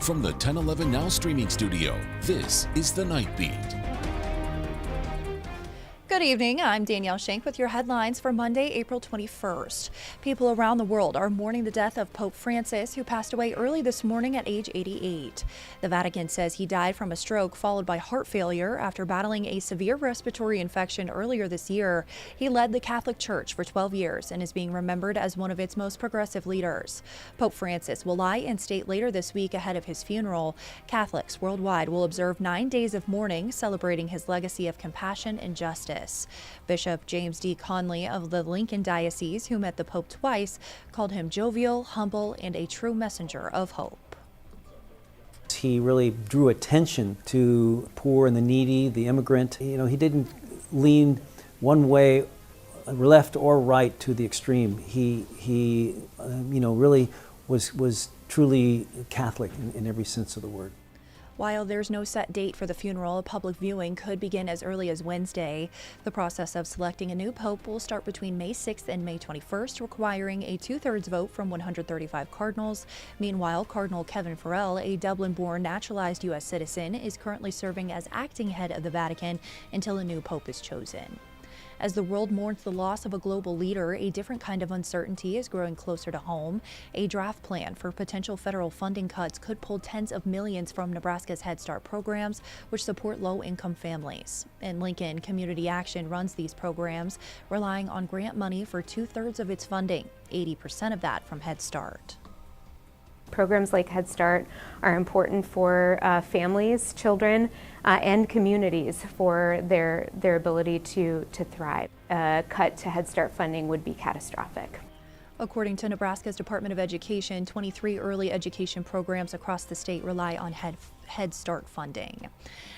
From the 1011 Now streaming studio, this is The Night Beat. Good evening, I'm Danielle Shenk with your headlines for Monday, April 21st. People around the world are mourning the death of Pope Francis, who passed away early this morning at age 88. The Vatican says he died from a stroke followed by heart failure after battling a severe respiratory infection earlier this year. He led the Catholic Church for 12 years and is being remembered as one of its most progressive leaders. Pope Francis will lie in state later this week ahead of his funeral. Catholics worldwide will observe 9 days of mourning, celebrating his legacy of compassion and justice. Bishop James D. Conley of the Lincoln Diocese, who met the Pope twice, called him jovial, humble, and a true messenger of hope. He really drew attention to poor and the needy, the immigrant. He didn't lean one way, left or right, to the extreme. He really was truly Catholic in every sense of the word. While there's no set date for the funeral, public viewing could begin as early as Wednesday. The process of selecting a new pope will start between May 6th and May 21st, requiring a 2/3 vote from 135 cardinals. Meanwhile, Cardinal Kevin Farrell, a Dublin-born naturalized U.S. citizen, is currently serving as acting head of the Vatican until a new pope is chosen. As the world mourns the loss of a global leader, a different kind of uncertainty is growing closer to home. A draft plan for potential federal funding cuts could pull tens of millions from Nebraska's Head Start programs, which support low-income families. In Lincoln, Community Action runs these programs, relying on grant money for 2/3 of its funding, 80% of that from Head Start. Programs like Head Start are important for families, children, and communities for their ability to thrive. A cut to Head Start funding would be catastrophic. According to Nebraska's Department of Education, 23 early education programs across the state rely on Head Start funding.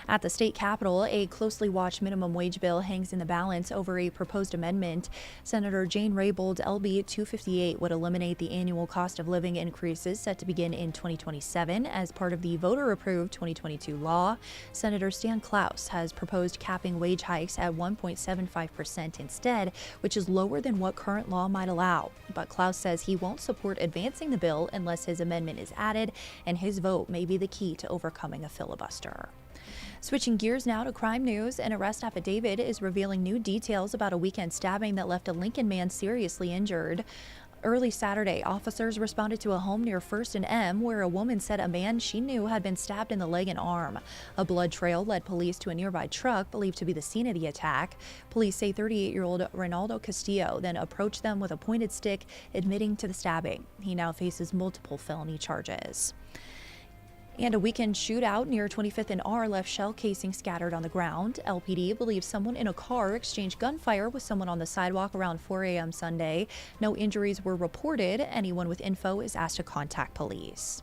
At the state capitol, a closely watched minimum wage bill hangs in the balance over a proposed amendment. Senator Jane Raybold's LB 258 would eliminate the annual cost of living increases set to begin in 2027 as part of the voter-approved 2022 law. Senator Stan Klaus has proposed capping wage hikes at 1.75% instead, which is lower than what current law might allow. But Klaus says he won't support advancing the bill unless his amendment is added, and his vote may be the key to overcoming a filibuster. Switching gears now to crime news, an arrest affidavit is revealing new details about a weekend stabbing that left a Lincoln man seriously injured. Early Saturday, officers responded to a home near First and M where a woman said a man she knew had been stabbed in the leg and arm. A blood trail led police to a nearby truck believed to be the scene of the attack. Police say 38-year-old Ronaldo Castillo then approached them with a pointed stick, admitting to the stabbing. He now faces multiple felony charges. And a weekend shootout near 25th and R left shell casings scattered on the ground. LPD believes someone in a car exchanged gunfire with someone on the sidewalk around 4 a.m. Sunday. No injuries were reported. Anyone with info is asked to contact police.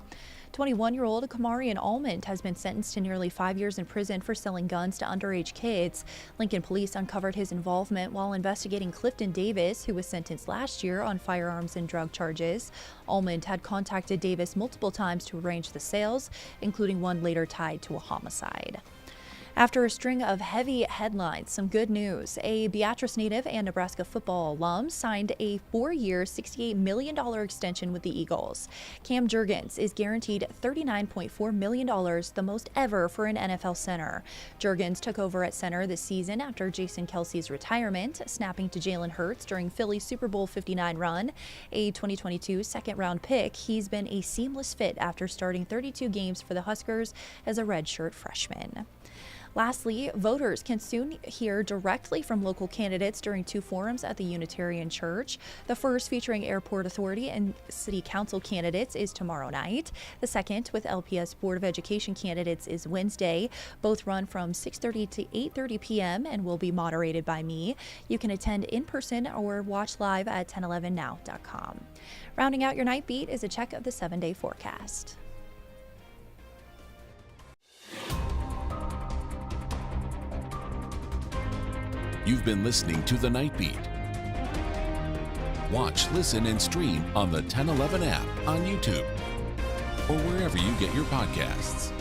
21-year-old Kamarian Almond has been sentenced to nearly 5 years in prison for selling guns to underage kids. Lincoln police uncovered his involvement while investigating Clifton Davis, who was sentenced last year on firearms and drug charges. Almond had contacted Davis multiple times to arrange the sales, including one later tied to a homicide. After a string of heavy headlines, some good news. A Beatrice native and Nebraska football alum signed a 4-year, $68 million extension with the Eagles. Cam Jurgens is guaranteed $39.4 million, the most ever for an NFL center. Jurgens took over at center this season after Jason Kelce's retirement, snapping to Jalen Hurts during Philly's Super Bowl 59 run. A 2022 second-round pick, he's been a seamless fit after starting 32 games for the Huskers as a redshirt freshman. Lastly, voters can soon hear directly from local candidates during 2 forums at the Unitarian Church. The first, featuring Airport Authority and City Council candidates, is tomorrow night. The second, with LPS Board of Education candidates, is Wednesday. Both run from 6:30 to 8:30 p.m. and will be moderated by me. You can attend in person or watch live at 1011now.com. Rounding out your night beat is a check of the 7-day forecast. You've been listening to The Night Beat. Watch, listen, and stream on the 1011 app on YouTube or wherever you get your podcasts.